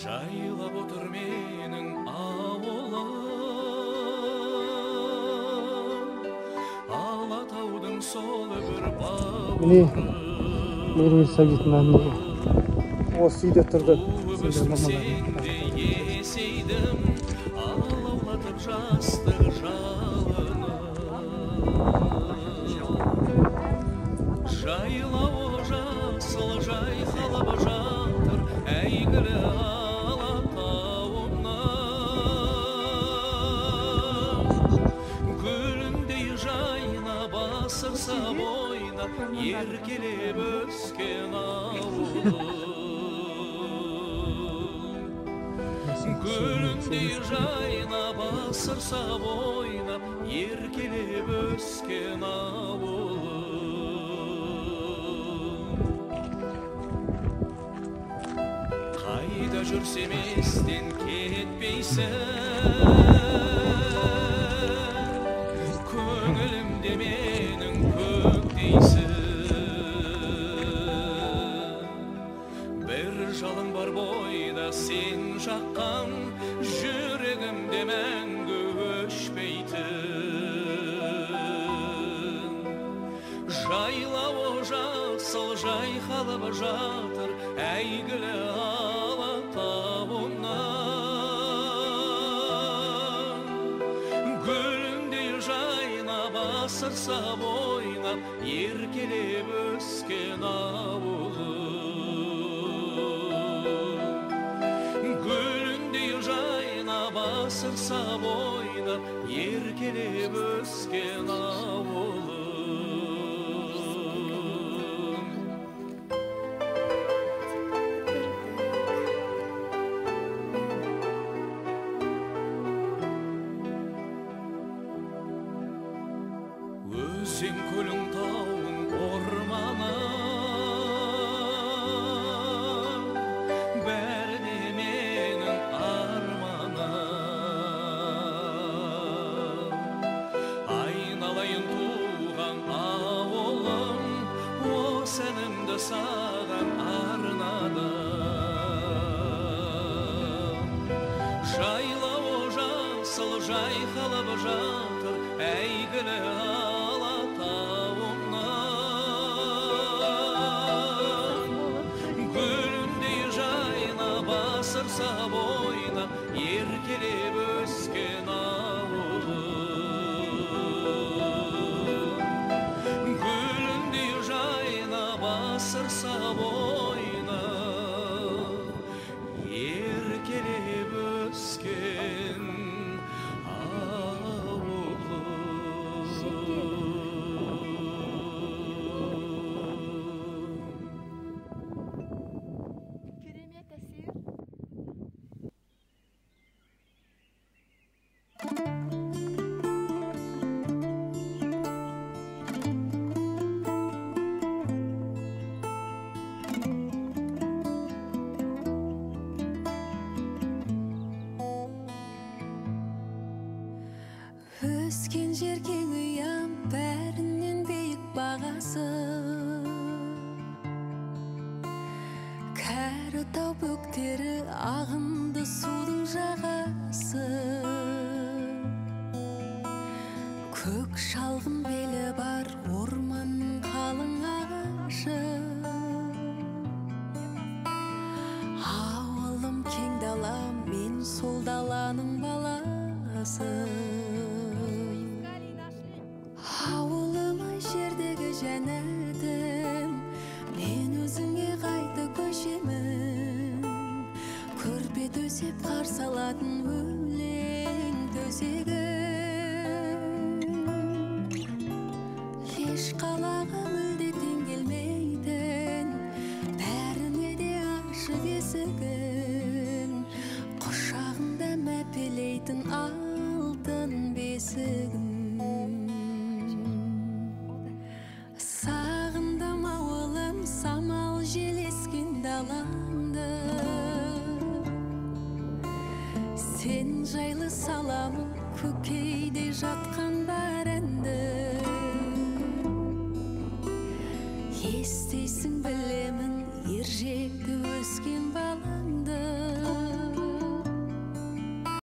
жайлап отыр менің ауылым, Алатаудың сол бір Міне, бауыры. Меруерт Сәбитовнаның үйі. Осы үйде тұрды. Өстімсеңде есейдім, алаулатып жастық жалыны. Жайлауы жасыл жайқалып жатыр, әйгілі Алатауымның. Гүліндей жайнап асырса бойна, еркелеп өскен ауылым. Гүліндей жайнап асырса бойна, еркелеп өскен ауылым. Қайда жүрсем естен кетпейсің, көңілімде менің көктейсің. Бір жалын бар бойда сен жаққан, жүрегімде мәңгі өшпейтін. Жайлауы жасыл жайқалып жатыр, әйгілі Алатауымның. Гүліндей жайнап асырса бойнап, еркелеп өскен ауылым. Гүліндей жайнап асырса бойнап, еркелеп өскен ауылым. Өзен көлің тауың орманың, бәріне менің арманым. Айналайын туған ауылым, осы әнімді саған арнадым. Жайлауы жасыл жайқалып жатыр, әйгілі Алатауымның. Гүліндей жайнап асырса бойнап, еркелеп өскен ауылым. Гүліндей жайнап асырса бойнап, еркелеп өскен Керемет әсер. Өскен жерге ұям, бәрінен биік бағасы. Кәрі тау бөктері, ағынды судың жағасы. Көк шалғын белі бар, орманның қалың ағашы. Ауылым кең дала, мен сол даланың баласы. Ауылым ай жердегі жәннатым, мен өзіңе қайта көшемін. Көрпе төсеп қарсы алатын өлең төсегім. Еш қалаға мүлде тең келмейтін, бәріне де ашық есігін. Құшағында мәпелейтін алтын бесігім. Сағындым ауылым, самал желескен далаңды. Сен жайлы саламын, көкейде жатқан бар әнді. Естейсің білемін, ержетті өскен балаңды.